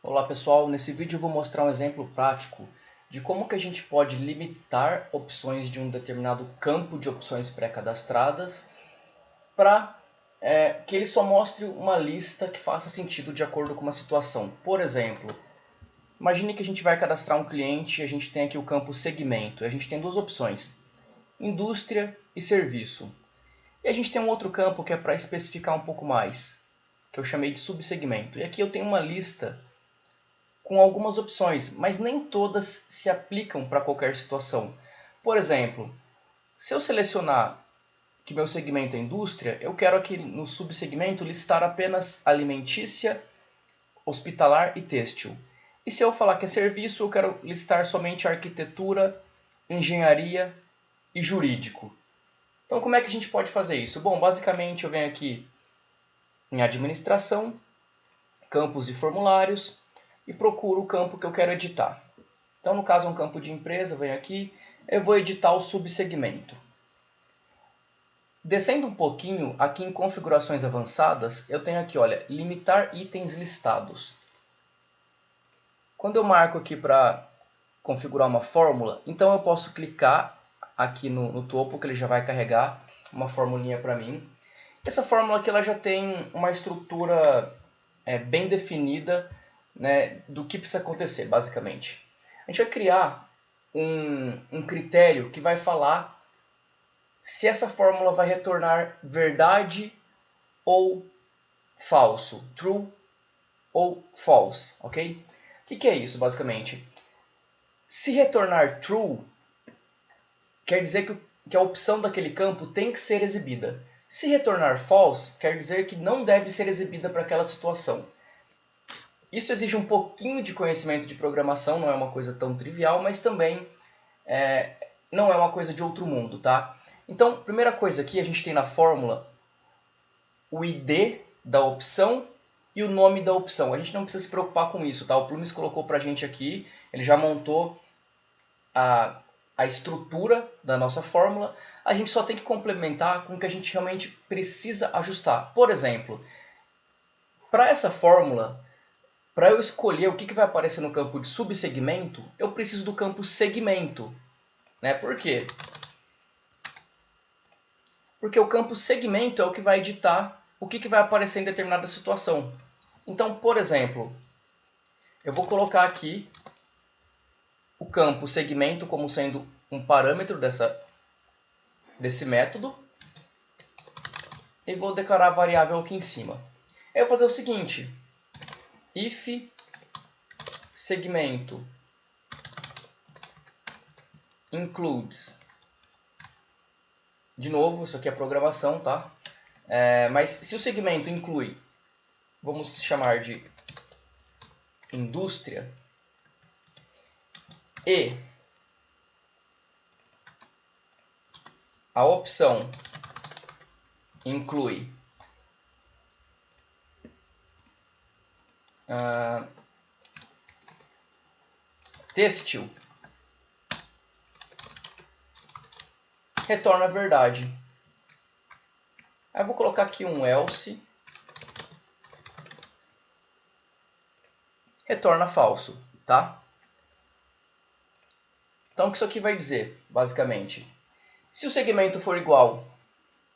Olá pessoal, nesse vídeo eu vou mostrar um exemplo prático de como que a gente pode limitar opções de um determinado campo de opções pré-cadastradas para que ele só mostre uma lista que faça sentido de acordo com uma situação. Por exemplo, imagine que a gente vai cadastrar um cliente e a gente tem aqui o campo segmento. E a gente tem duas opções, indústria e serviço. E a gente tem um outro campo que é para especificar um pouco mais, que eu chamei de subsegmento. E aqui eu tenho uma lista com algumas opções, mas nem todas se aplicam para qualquer situação. Por exemplo, se eu selecionar que meu segmento é indústria, eu quero aqui no subsegmento listar apenas alimentícia, hospitalar e têxtil. E se eu falar que é serviço, eu quero listar somente arquitetura, engenharia e jurídico. Então como é que a gente pode fazer isso? Bom, basicamente eu venho aqui em administração, campos e formulários e procuro o campo que eu quero editar. Então, no caso, é um campo de empresa, venho aqui, eu vou editar o subsegmento. Descendo um pouquinho, aqui em configurações avançadas, eu tenho aqui, olha, limitar itens listados. Quando eu marco aqui para configurar uma fórmula, então eu posso clicar aqui no topo, que ele já vai carregar uma formulinha para mim. Essa fórmula aqui ela já tem uma estrutura bem definida, né, do que precisa acontecer, basicamente. A gente vai criar um critério que vai falar se essa fórmula vai retornar verdade ou falso, true ou false, ok? O que é isso, basicamente? Se retornar true, quer dizer que a opção daquele campo tem que ser exibida. Se retornar false, quer dizer que não deve ser exibida para aquela situação. Isso exige um pouquinho de conhecimento de programação, não é uma coisa tão trivial, mas também não é uma coisa de outro mundo, tá? Então, primeira coisa aqui, a gente tem na fórmula o ID da opção e o nome da opção. A gente não precisa se preocupar com isso, tá? O Plumes colocou pra gente aqui, ele já montou a estrutura da nossa fórmula. A gente só tem que complementar com o que a gente realmente precisa ajustar. Por exemplo, para essa fórmula, para eu escolher o que vai aparecer no campo de subsegmento, eu preciso do campo segmento. Né? Por quê? Porque o campo segmento é o que vai ditar o que vai aparecer em determinada situação. Então, por exemplo, eu vou colocar aqui o campo segmento como sendo um parâmetro desse método e vou declarar a variável aqui em cima. Eu vou fazer o seguinte, if segmento includes, de novo, isso aqui é programação, tá? Mas se o segmento inclui, vamos chamar de indústria, e a opção inclui têxtil, retorna a verdade. Aí eu vou colocar aqui um else, retorna falso, tá? Então o que isso aqui vai dizer, basicamente? Se o segmento for igual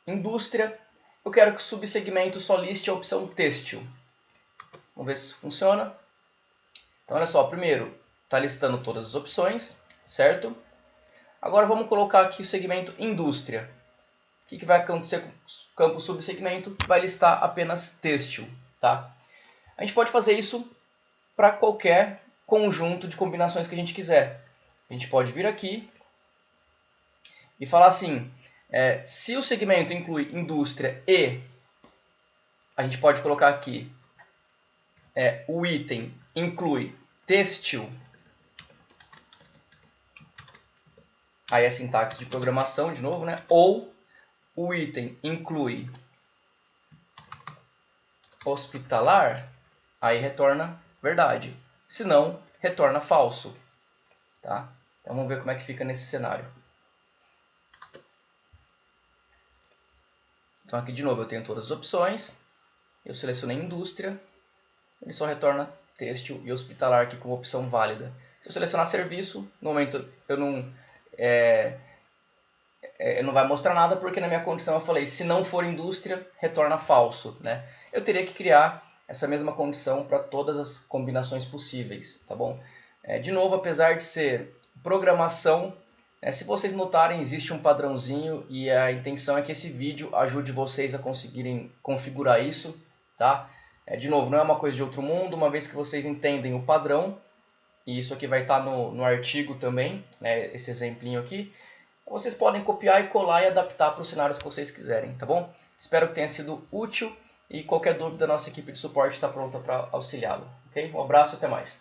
indústria, eu quero que o subsegmento só liste a opção têxtil. Vamos ver se isso funciona. Então olha só, primeiro está listando todas as opções, certo? Agora vamos colocar aqui o segmento indústria. O que vai acontecer com o campo subsegmento? Vai listar apenas têxtil, tá? A gente pode fazer isso para qualquer conjunto de combinações que a gente quiser. A gente pode vir aqui e falar assim, se o segmento inclui indústria e a gente pode colocar aqui o item inclui têxtil, aí é sintaxe de programação de novo, né? Ou o item inclui hospitalar, aí retorna verdade. Se não, retorna falso. Tá? Então vamos ver como é que fica nesse cenário. Então aqui de novo eu tenho todas as opções. Eu selecionei indústria. Ele só retorna têxtil e hospitalar aqui como opção válida. Se eu selecionar serviço, no momento eu não vai mostrar nada, porque na minha condição eu falei, se não for indústria, retorna falso, né? Eu teria que criar essa mesma condição para todas as combinações possíveis, tá bom? De novo, apesar de ser programação, se vocês notarem, existe um padrãozinho e a intenção é que esse vídeo ajude vocês a conseguirem configurar isso, tá? De novo, não é uma coisa de outro mundo, uma vez que vocês entendem o padrão, e isso aqui vai estar no artigo também, né, esse exemplinho aqui, vocês podem copiar e colar e adaptar para os cenários que vocês quiserem, tá bom? Espero que tenha sido útil e qualquer dúvida, a nossa equipe de suporte está pronta para auxiliá-lo, ok? Um abraço e até mais.